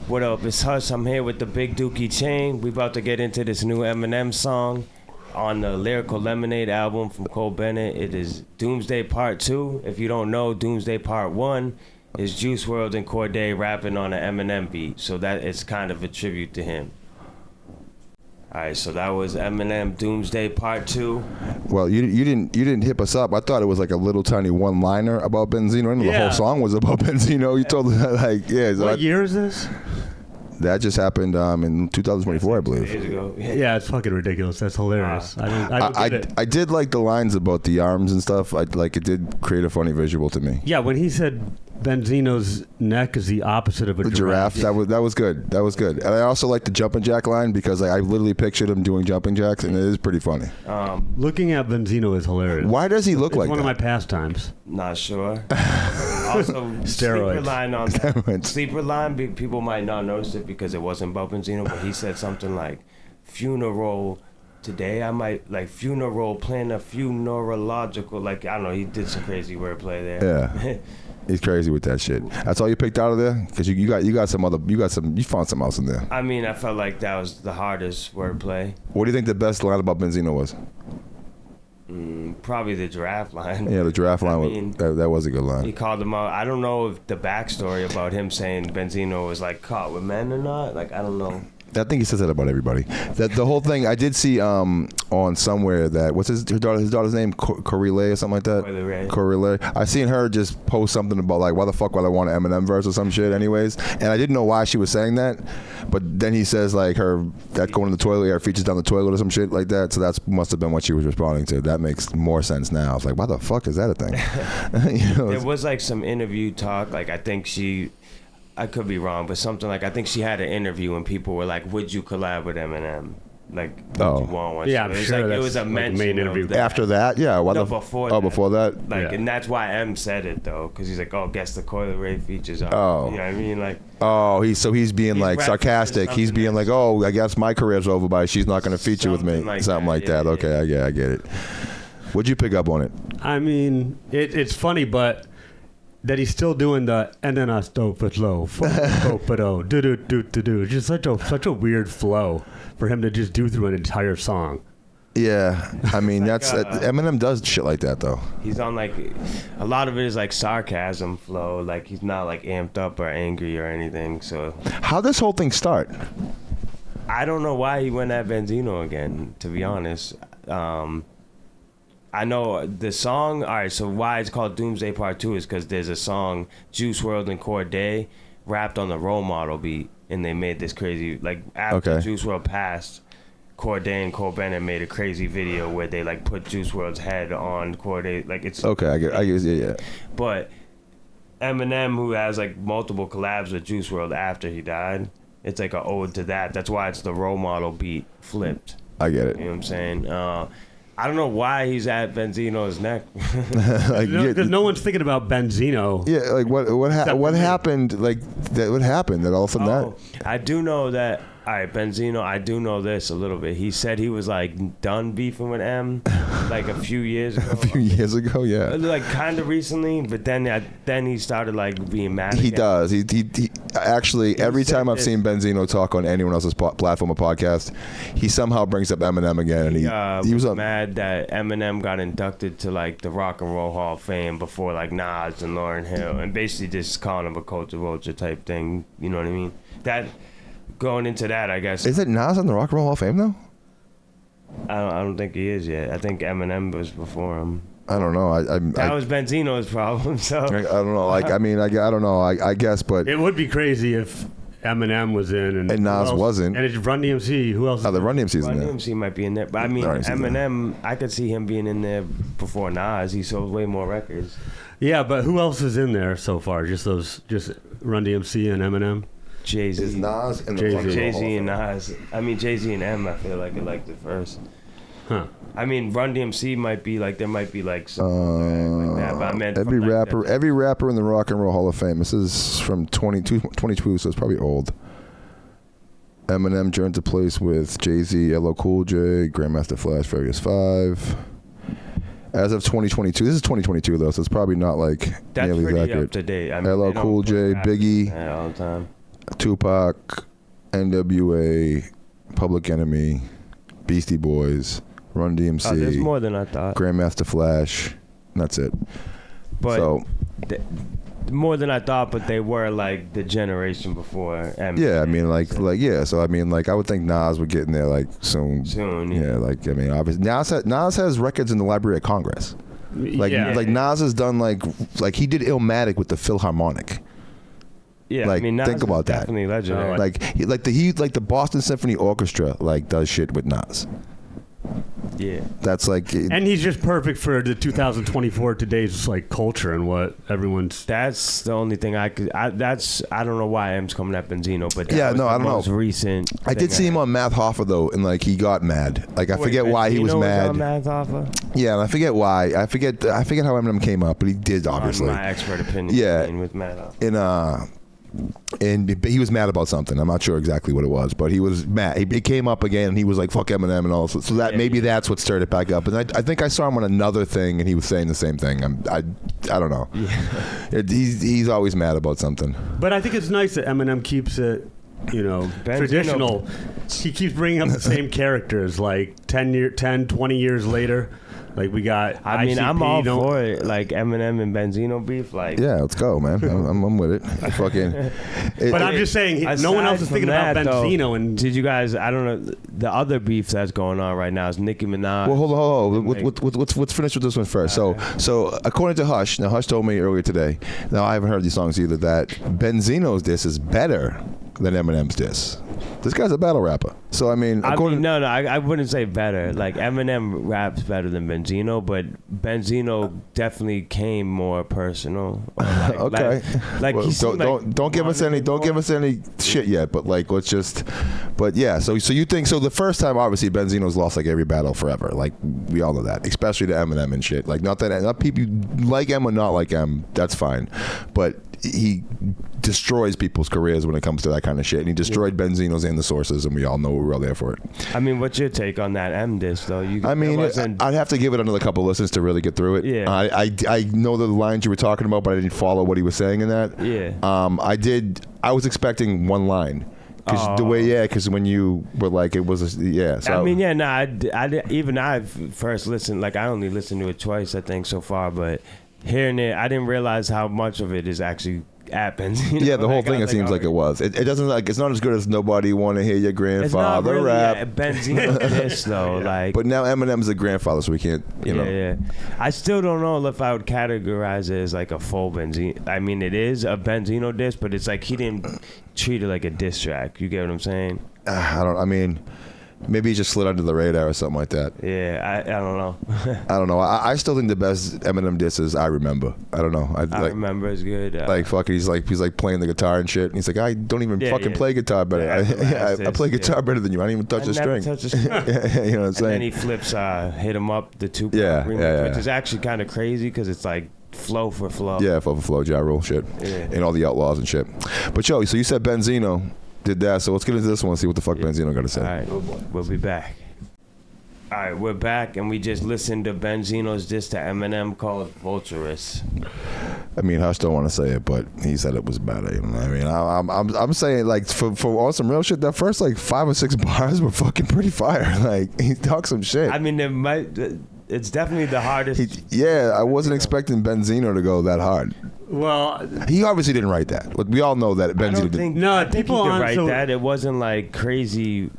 What up? It's Hush. I'm here with the Big Dookie Chain. We about to get into this new Eminem song on the Lyrical Lemonade album from Cole Bennett. It is Doomsday Part 2. If you don't know, Doomsday Part 1 is Juice WRLD and Cordae rapping on an Eminem beat. So that is kind of a tribute to him. All right, so that was Eminem Doomsday Part 2. Well, you didn't hip us up. I thought it was like a little tiny one-liner about Benzino. I know the whole song was about Benzino. You told us like, yeah. So what year is this? That just happened in 2024, I believe. Years ago. Yeah, it's fucking ridiculous. That's hilarious. I did like the lines about the arms and stuff. It did create a funny visual to me. Yeah, when he said Benzino's neck is the opposite of a giraffe. That was good. That was good. And I also like the jumping jack line because I literally pictured him doing jumping jacks, and it is pretty funny. Looking at Benzino is hilarious. Why does he look like that? One of my pastimes. Not sure. Also, steroids. Sleeper line on that. Sleeper line, people might not notice it because it wasn't about Benzino, but he said something like, funeral today, I might, like, funeral, plan a funerological, like, I don't know, he did some crazy wordplay there. Yeah. He's crazy with that shit. That's all you picked out of there? Because you found something else in there. I mean, I felt like that was the hardest wordplay. What do you think the best line about Benzino was? Probably the giraffe line. Yeah, the giraffe line. That was a good line. He called him out. I don't know if the backstory about him saying Benzino was like caught with men or not. Like, I don't know. I think he says that about everybody. That the whole thing. I did see on somewhere that what's his daughter's name, Corey or something like that. Corey. I seen her just post something about like why the fuck would I want an Eminem verse or some shit anyways, and I didn't know why she was saying that, but then he says like that going in the toilet or features down the toilet or some shit like that. So that must have been what she was responding to. That makes more sense now. I was like, why the fuck is that a thing? There was like some interview talk. Like I think I could be wrong, but something like I think she had an interview and people were like, "Would you collab with Eminem? Like, would you want one?" Yeah, I'm sure it was a mention main interview. That. After that, yeah. Before that. Before that. Like, and that's why M said it though, because he's like, "Oh, guess the Coil Ray features are." Oh, you know what I mean? Like, he's being like sarcastic. He's being like, "Oh, I guess my career's over, but she's not going to feature with me." Something like that. Okay, yeah, I get it. What'd you pick up on it? I mean, it's funny, but that he's still doing the and then I stop it low, do. Just such a weird flow for him to just do through an entire song. Yeah, I mean Eminem does shit like that though. He's on like a lot of it is like sarcasm flow. Like he's not like amped up or angry or anything. So how'd this whole thing start? I don't know why he went at Benzino again. To be honest. I know the song, all right, so why it's called Doomsday Part 2 is because there's a song, Juice WRLD and Cordae rapped on the Role Model beat, and they made this crazy, like, after Juice WRLD passed, Cordae and Cole Bennett made a crazy video where they, like, put Juice WRLD's head on Cordae, like, it's... Okay, I guess, yeah. But Eminem, who has, like, multiple collabs with Juice WRLD after he died, it's like an ode to that. That's why it's the Role Model beat flipped. I get it. You know what I'm saying? I don't know why he's at Benzino's neck. Because no one's thinking about Benzino. Yeah, like what happened? Like what happened that all of a sudden that? I do know that. All right, Benzino. I do know this a little bit. He said he was like done beefing with M, like a few years ago. A few years ago, yeah. Like kind of recently, but then he started like being mad. He again. does. He actually every time I've seen Benzino talk on anyone else's platform or podcast, he somehow brings up Eminem again, and he was mad that Eminem got inducted to like the Rock and Roll Hall of Fame before like Nas and Lauryn Hill, and basically just calling him a culture vulture type thing. You know what I mean? That. Going into that, I guess. Is it Nas in the Rock and Roll Hall of Fame though? I don't think he is yet. I think Eminem was before him. I don't know. That was Benzino's problem. So I don't know. Like I mean, I don't know. I guess, but it would be crazy if Eminem was in and Nas wasn't. And it's Run DMC. Who else? The Run DMC's in there. Run DMC might be in there, but I mean Eminem. I could see him being in there before Nas. He sold way more records. Yeah, but who else is in there so far? Just Run DMC and Eminem. Jay-Z. Is Nas and Jay-Z and Nas. I mean, Jay-Z and M, I feel like it liked it first. Huh. I mean, Run DMC might be like, there might be like something like that, but I meant every rapper in the Rock and Roll Hall of Fame. This is from 22, so it's probably old. Eminem joined the place with Jay-Z, LL Cool J, Grandmaster Flash, Furious 5. As of 2022, this is 2022 though, so it's probably not like that's nearly pretty accurate. Up to date. I mean, LL Cool J, Biggie, all the time. Tupac, NWA, Public Enemy, Beastie Boys, Run DMC. Oh, there's more than I thought. Grandmaster Flash. And that's it. But so, more than I thought, but they were like the generation before. Eminem. Yeah, I mean, yeah. So I mean, like, I would think Nas would get in there like soon. Soon, yeah. Like, I mean, obviously, Nas has records in the Library of Congress. Like Nas has done like he did Illmatic with the Philharmonic. Yeah, like, I mean, Nas think about that. Definitely legendary. Like the Boston Symphony Orchestra like does shit with Nas. Yeah, that's like, and he's just perfect for the 2024 today's like culture and what everyone's. That's the only thing I don't know why M's coming at Benzino, but I don't know. Most recent. I did see him on Math Hoffa though, and like he got mad. Like I forget why he was mad. On Math Hoffa? Yeah, and I forget why. I forget how Eminem came up, but he did obviously. My expert opinion. Yeah, with Math Hoffa. And he was mad about something. I'm not sure exactly what it was, but he was mad. He came up again, and he was like, "Fuck Eminem" and all. So that maybe that's what stirred it back up. And I think I saw him on another thing, and he was saying the same thing. I don't know. Yeah. He's always mad about something. But I think it's nice that Eminem keeps it, traditional. He keeps bringing up the same characters, like 20 years later. Like we got. I mean, I'm all for it. Like Eminem and Benzino beef. Like, yeah, let's go, man. I'm with it. But I'm just saying, no one else is thinking about Benzino. Though, and did you guys? I don't know. The other beef that's going on right now is Nicki Minaj. Well, hold on. Let's finish with this one first. So according to Hush, now Hush told me earlier today. Now I haven't heard these songs either. That Benzino's diss is better than Eminem's diss. This guy's a battle rapper. So I mean, I wouldn't say better. Like Eminem raps better than Benzino, but Benzino definitely came more personal. Like, okay. Well, don't give us any shit yet. But like, let's just. But yeah. So you think so? The first time, obviously, Benzino's lost like every battle forever. Like we all know that, especially to Eminem and shit. Like not people like M or not like M. That's fine, but he destroys people's careers when it comes to that kind of shit, and he destroyed Benzino's and the Sources, and we all know we were all there for it. I mean, what's your take on that M diss though? I'd have to give it another couple listens to really get through it. Yeah, I know the lines you were talking about, but I didn't follow what he was saying in that. Yeah, I was expecting one line. Because when you were like, it was, So. I mean, I first listened, like I only listened to it twice, I think, so far, but hearing it, I didn't realize how much of it is actually at Benzino. Yeah, the whole thing, it seems like it was. It doesn't, like, it's not as good as Nobody Want to Hear Your Grandfather rap. Benzino diss, though. Like, but now Eminem's a grandfather, so we can't, know. Yeah. I still don't know if I would categorize it as like a full Benzino. I mean, it is a Benzino diss, but it's like he didn't treat it like a diss track. You get what I'm saying? Maybe he just slid under the radar or something like that. Yeah, I don't know. I don't know. I still think the best Eminem diss is I Remember. I don't know. I Remember is good. Like fucking, he's like playing the guitar and shit. And he's like, I don't even play guitar better. I play guitar better than you. I don't even touch the string. You know what I'm saying? And then he flips Hit 'Em Up, the Tupac remix, which is actually kind of crazy because it's like flow for flow. Yeah, flow for flow, Ja Rule shit. Yeah. And all the Outlaws and shit. But so you said Benzino did that, so let's get into this one and see what the fuck Benzino got to say. All right, we'll be back. All right, we're back, and we just listened to Benzino's diss to Eminem called Vulturous. I mean, Hush don't want to say it, but he said it was bad. I mean, I'm saying, like, for all some real shit, that first, like, 5 or 6 bars were fucking pretty fire. Like, he talked some shit. I mean, it's definitely the hardest. I wasn't expecting Benzino to go that hard. Well, he obviously didn't write that. We all know that Benzino didn't. No, I think he could write that. It wasn't like crazy.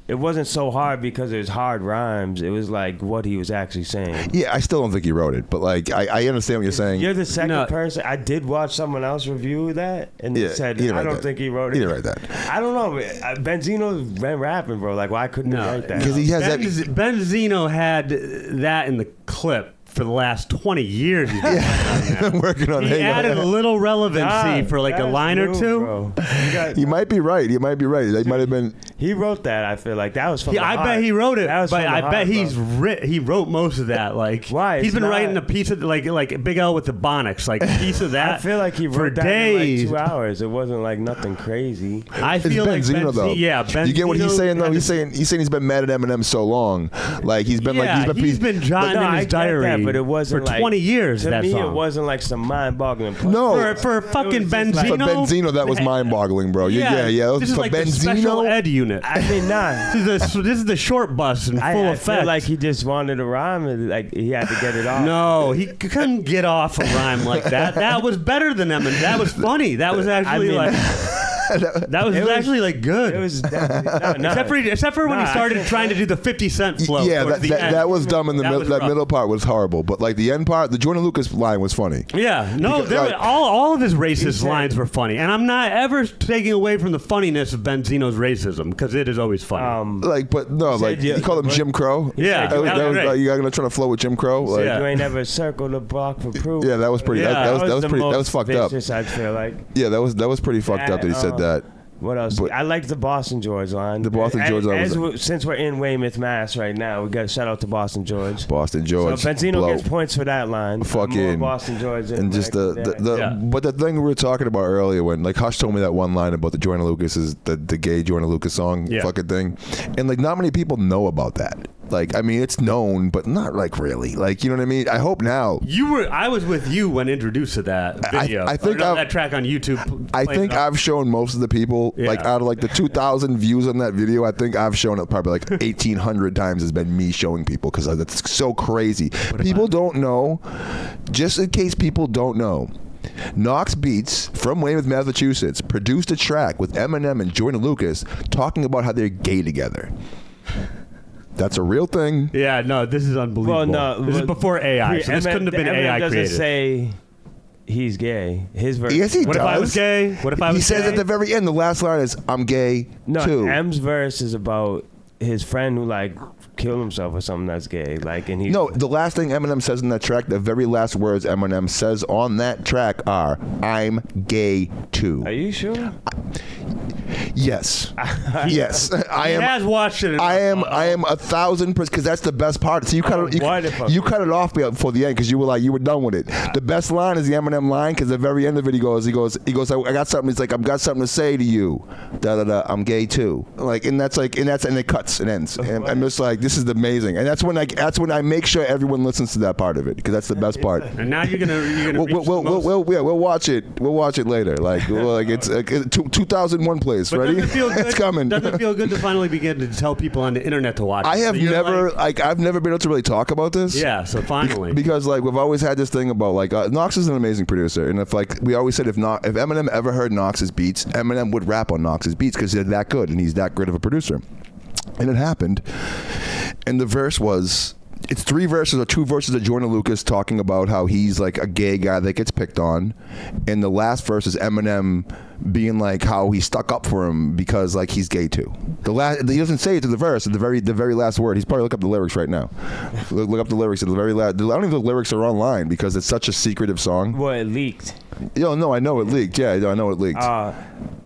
It wasn't so hard because it was hard rhymes. It was like what he was actually saying. Yeah, I still don't think he wrote it, but like I understand what you're saying. You're the second person. I did watch someone else review that, and they said I don't think he wrote it. He didn't write that. I don't know. Benzino's been rapping, bro. Like, why couldn't he write that? Because he has Benzino had that in the clip for the last 20 years. He's been working on it. He added a little relevancy for like a line or two. He might be right. He might have been. He wrote that. I feel like that was from the heart. I bet he wrote it, but I bet he wrote most of that. Like, why? He's been writing a piece of like Big L with the Bonics, like a piece of that. I feel like he wrote that in like 2 hours. It wasn't like nothing crazy. I feel like Benzino though. Yeah, Benzino, you get what he's saying though. He's saying he's been mad at Eminem so long. Like he's been he's been jotting in his diary. Yeah, but it wasn't for 20 years. To that me, song. it wasn't like some mind-boggling. No. For fucking Benzino. For Benzino, that was mind-boggling, bro. Yeah. This is for like Benzino, the special ed unit. I mean, nah. This is the short bus in full I effect. feel like he just wanted to rhyme and like he had to get it off. No, he couldn't get off a rhyme like that. That was better than Eminem. That was funny. That was actually that was actually like good. It was definitely, except for when he started trying to do the 50 Cent flow. Yeah, towards the end. that was dumb. In the that rough. middle part was horrible. But like the end part, the Jordan Lucas line was funny. Yeah, no, Because, all of his racist lines were funny, and I'm not ever taking away from the funniness of Benzino's racism because it is always funny. He called him Jim Crow. Yeah, that was like, you gonna try to flow with Jim Crow. Like, you ain't never circled the block for proof. Yeah, that was pretty. Yeah, that was fucked up. I feel like. Yeah, that was pretty fucked up that he said that. What else? But I like the Boston George line. The Boston George line since we're in Weymouth, Mass. right now, we got to shout out to Boston George. Boston George. So Benzino gets points for that line. Fucking Boston George. And just but the thing we were talking about earlier when like Hush told me that one line about the Jordan Lucas is the gay Jordan Lucas song fucking thing, and like not many people know about that. Like, I mean, it's known, but not like really. Like, you know what I mean? I hope now. I was with you when introduced to that video. I think that track on YouTube. I think I've shown most of the people, like out of like the 2,000 views on that video, I think I've shown it probably like 1,800 times has been me showing people because that's so crazy. People don't know, just in case people don't know. Knox Beats from Weymouth, Massachusetts produced a track with Eminem and Jordan Lucas talking about how they're gay together. That's a real thing. Yeah, no, this is unbelievable. Well, no, this is before AI. So this couldn't have been AI doesn't created. Say he's gay. His verse. Yes, he does. What if I was gay? What if I was He says gay? at the very end, the last line is, "I'm gay too." M's verse is about his friend who like killed himself or something that's gay. Like, and he. No, the last thing Eminem says in that track, the very last words Eminem says on that track are, "I'm gay too." Are you sure? Yes. Yes. I am. He has watched it. I am 1,000% because that's the best part. So you cut it off before the end because you were done with it. The best line is the Eminem line because the very end of it he goes I got something. He's like, I've got something to say to you. I'm gay too. Like and it cuts and ends. And I'm just like, this is amazing. And that's when I make sure everyone listens to that part of it because that's the best part. And now you're gonna we'll watch it. We'll watch it later. Like it's 2001 place. But Ready? It's coming. Doesn't it feel good to finally begin to tell people on the internet to watch it? I have never like, I've never been able to really talk about this. Yeah, so finally. Because like we've always had this thing about like Knox is an amazing producer, and if like we always said if Eminem ever heard Knox's beats, Eminem would rap on Knox's beats because they're that good and he's that great of a producer. And it happened, and the verse was. It's 3 verses or 2 verses of Jordan Lucas talking about how he's like a gay guy that gets picked on, and the last verse is Eminem being like how he stuck up for him because like he's gay too. He doesn't say it to the verse. The very last word. He's probably look up the lyrics right now. Look up the lyrics at the very last. I don't even know if the lyrics are online because it's such a secretive song. Well, it leaked. Yo, no, I know it leaked. Yeah, I know it leaked. I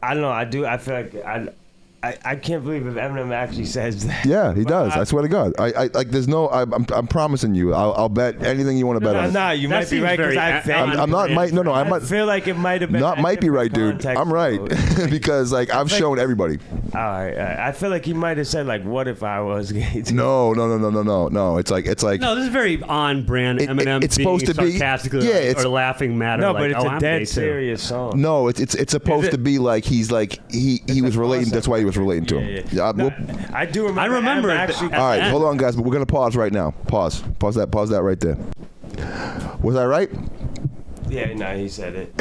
don't know. I feel like I can't believe if Eminem actually says that. Yeah, he does. I swear to God. I like. There's no. I'm promising you. I'll bet anything you want to bet on. No, you might be right because I'm not. I feel like it might have been. Not might be right, dude. I'm right because like I've shown everybody. All right. I feel like he might have said like, "What if I was gay?" No. It's like. No, this is very on brand. Eminem. It's supposed to be sarcastically or laughing matter. No, like, but it's a dead serious song. No, it's supposed to be like he's like he was relating. That's why he was relating to him. Yeah. I do remember. I remember it. Actually, all right, hold on, guys. But we're gonna pause right now. Pause that right there. Was I right? Yeah, no, he said it.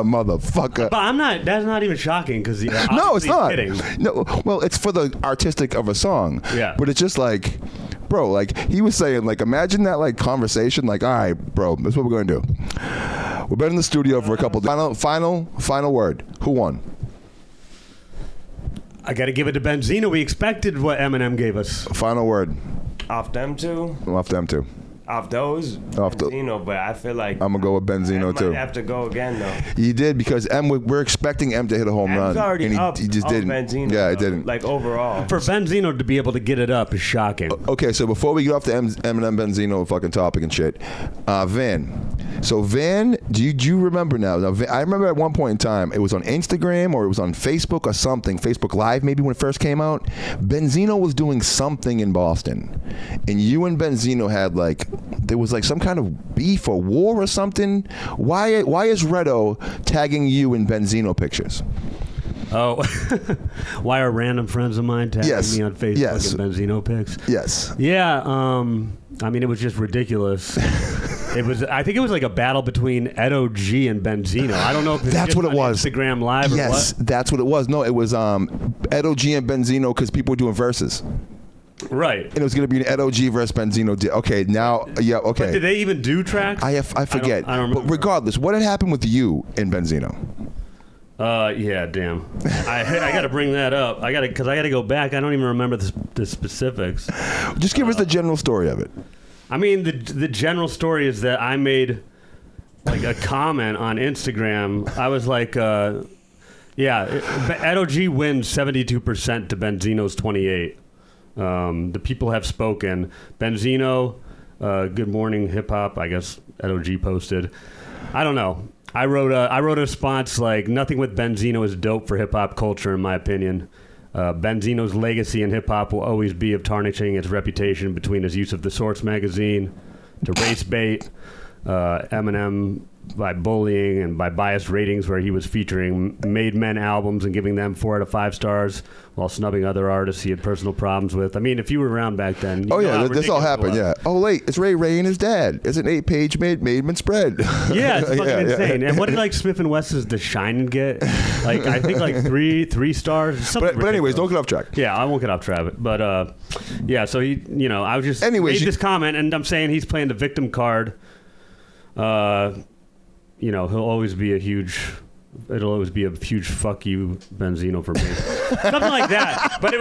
Motherfucker. But I'm not. That's not even shocking because no, it's not. Kidding. No, well, it's for the artistic of a song. Yeah. But it's just like, bro, like he was saying, like imagine that like conversation. Like, all right, bro, that's what we're gonna do. We've been in the studio for a couple. Final word. Who won? I got to give it to Benzino. We expected what Eminem gave us. Final word. Off them two. Off them two. Off those, Benzino, but I feel like I'm gonna go with Benzino too. I have to go again though. You did because we're expecting M to hit a home run, and he just didn't. Benzino, yeah, it didn't. Like overall, for Benzino to be able to get it up is shocking. Okay, so before we get off the Eminem Benzino fucking topic and shit, Van. So Van, do you remember now? I remember at one point in time, it was on Instagram or it was on Facebook or something, Facebook Live maybe when it first came out. Benzino was doing something in Boston, and you and Benzino had like. There was like some kind of beef or war or something. Why is Redo tagging you in Benzino pictures? Oh, why are random friends of mine tagging me on Facebook and Benzino pics? Yes. Yeah. I mean, it was just ridiculous. I think it was like a battle between Edo G and Benzino. I don't know if that's what it was. Instagram Live. Yes, or what? That's what it was. No, it was Edo G and Benzino because people were doing verses. Right. And it was going to be an Edo G versus Benzino. Okay, now, yeah, okay. But did they even do tracks? I forget. I don't remember. But regardless, what had happened with you and Benzino? Yeah, damn. I got to bring that up. Because I got to go back. I don't even remember the specifics. Just give us the general story of it. I mean, the general story is that I made like a comment on Instagram. I was like, Edo G wins 72% to Benzino's 28%. The people have spoken. Benzino, good morning hip hop. I guess Edo G posted. I don't know. I wrote a response like nothing with Benzino is dope for hip hop culture in my opinion. Benzino's legacy in hip hop will always be of tarnishing its reputation between his use of the Source magazine to race bait, Eminem by bullying and by biased ratings where he was featuring Made Men albums and giving them 4 out of 5 stars while snubbing other artists he had personal problems with. I mean, if you were around back then... this all happened, yeah. Oh, wait, it's Ray and his dad. It's an 8-page Made Men spread. Yeah, it's fucking insane. And what did, like, Smith & Wess's The Shining get? Like, I think, like, three stars. But anyways, don't get off track. Yeah, I won't get off track. But, yeah, so he, I was just... Anyways, made this comment, and I'm saying he's playing the victim card. He'll always be it'll always be a huge fuck you, Benzino, for me. Something like that. But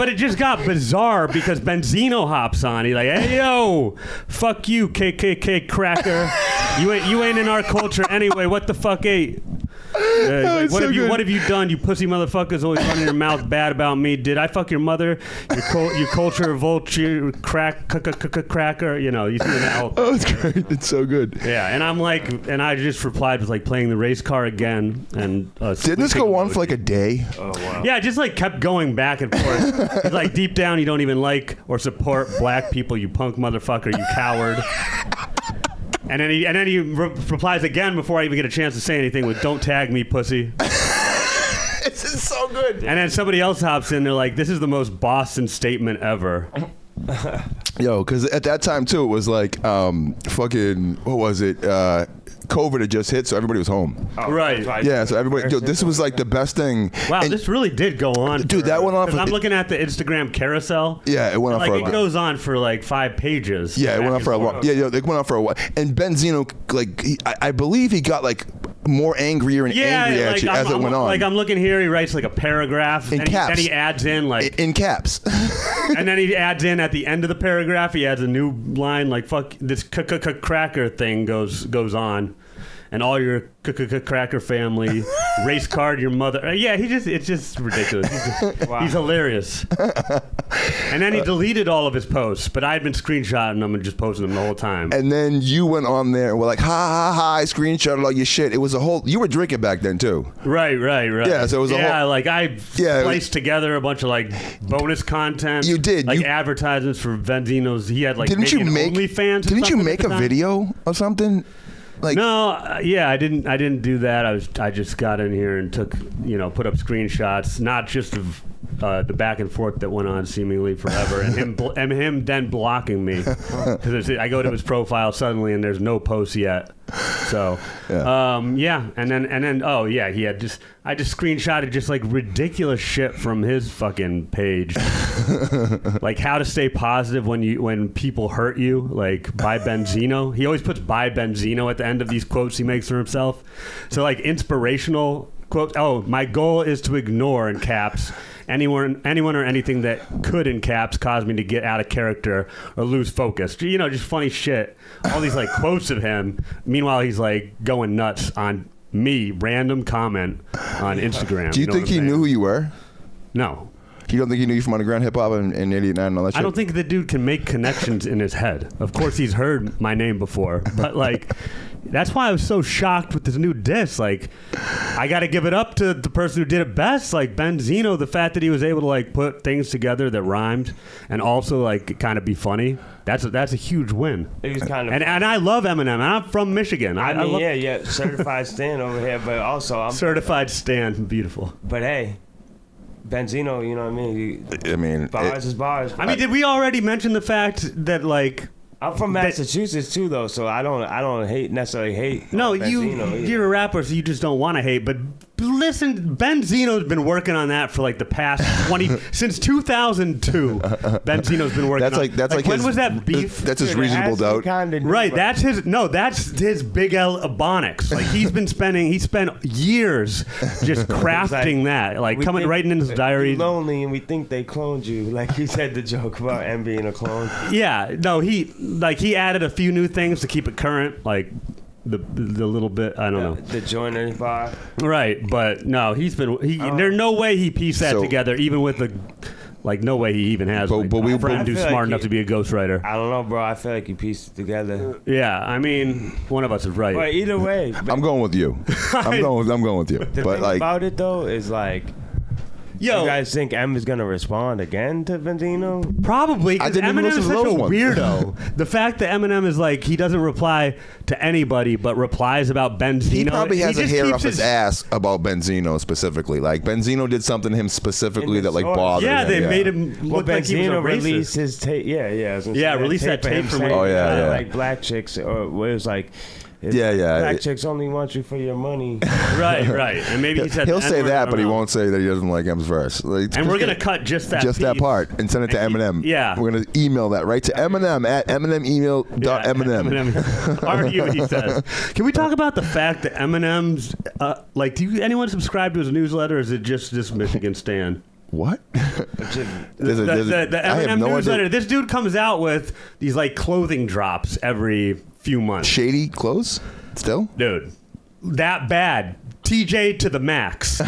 it just got bizarre because Benzino hops on. He's like, hey, yo, fuck you, KKK cracker. You ain't in our culture anyway. What the fuck, like, what have you done, you pussy motherfuckers always running your mouth bad about me? Did I fuck your mother? Your culture vulture cracker. You see that. Oh, it's great. It's so good. Yeah, and I'm like, and I just replied with like playing the race car again. And didn't this go on for like a day? Oh wow. Yeah, it just like kept going back and forth. It's like deep down you don't even like or support black people, you punk motherfucker, you coward. And then he replies again before I even get a chance to say anything with "Don't tag me, pussy." This is so good. And then somebody else hops in. They're like, "This is the most Boston statement ever." Yo, because at that time too, it was like fucking what was it? COVID had just hit, so everybody was home. Oh, right. Yeah, so everybody. Dude, this was like the best thing. Wow, and this really did go on. Dude, that went on for... I'm looking at the Instagram carousel. Yeah, it went on for a... It goes on for like 5 pages. Yeah, it went on for a while. Yeah, it went on for a while. And Benzino, like, I believe he got like more angrier and angrier at you as it went on. Like, I'm looking here, he writes like a paragraph. In caps. Then he adds in like... In caps. And then he adds in at the end of the paragraph, he adds a new line like, fuck, this cracker thing goes on. And all your cracker family, race card your mother. Yeah, it's just ridiculous. He's hilarious. And then he deleted all of his posts, but I had been screenshotting them and just posting them the whole time. And then you went on there and were like, ha, ha, ha, I screenshotted all your shit. It was a whole... You were drinking back then, too. Right. Yeah, so it was a whole... Yeah, like I spliced together a bunch of like bonus content. You did. Like advertisements for Benzino's. He had like OnlyFans. Didn't you make a video or something? Like, no, I didn't do that. I just got in here and took, put up screenshots, not just of the back and forth that went on seemingly forever, and him then blocking me because I go to his profile suddenly and there's no posts yet. So and then he had I just screenshotted just like ridiculous shit from his fucking page, like how to stay positive when people hurt you, like by Benzino. He always puts by Benzino at the end of these quotes he makes for himself. So like inspirational quote, "Oh, my goal is to ignore," in caps, anyone or anything that could, in caps, cause me to get out of character or lose focus. Just funny shit. All these like quotes of him. Meanwhile, he's like going nuts on me, random comment on Instagram. Do you think he knew who you were? No. You don't think he knew you from underground hip hop and 89 and all that shit? I don't think the dude can make connections in his head. Of course, he's heard my name before, but like, that's why I was so shocked with this new diss. Like, I got to give it up to the person who did it best, like Benzino. The fact that he was able to like put things together that rhymed and also like kind of be funny. That's a huge win. It was kind of and I love Eminem. And I'm from Michigan. I mean, yeah, certified stan over here, but also I'm certified stan, beautiful. But hey. Benzino, you know what I mean? Bars is bars. I mean, did we already mention the fact that like I'm from Massachusetts too, though, so I don't necessarily hate. No, Benzino you're a rapper, so you just don't want to hate. But listen, Benzino's been working on that for like the past 20 since 2002. Benzino's been working. That's like when his, was that beef? That's his reasonable doubt. Right. That's his. No, that's his Big L Ebonics. Like he spent years just crafting that, like coming writing in his diary. Lonely, and we think they cloned you. Like he said the joke about M being a clone. Yeah. No, he added a few new things to keep it current, like the little bit, I don't know, the joiner bar. Right, but no, there's no way he pieced that together, even with the like, no way he even has a friend who's smart enough to be a ghostwriter. I don't know, bro. I feel like he pieced it together. Yeah, I mean, one of us is right. But either way, I'm going with you. I'm going with you. The thing about it though is like. Yo, you guys think M is gonna respond again to Benzino? Probably. I didn't even Eminem listen is to such a those ones. weirdo. The fact that Eminem is like, he doesn't reply to anybody, but replies about Benzino. He probably has a just hair keeps up his ass about Benzino specifically. Like Benzino did something to him specifically that like bothered him. Yeah, they made him look like he was a Benzino released released his tape. Yeah, released that tape for me. Oh yeah. Like black chicks, or where it was like. Yeah. Black chicks only want you for your money. Right. And maybe he said he'll say that, but he won't say that he doesn't like M's verse. Like, and we're gonna cut just that part and send it to Eminem. Yeah, we're gonna email that right to Eminem at eminememail.eminem. Argue what he says. Can we talk about the fact that Eminem's do anyone subscribe to his newsletter, or is it just this Michigan Stan? What? The Eminem newsletter. This dude comes out with these like clothing drops every few months. Shady clothes? Still? Dude, that bad. TJ to the max.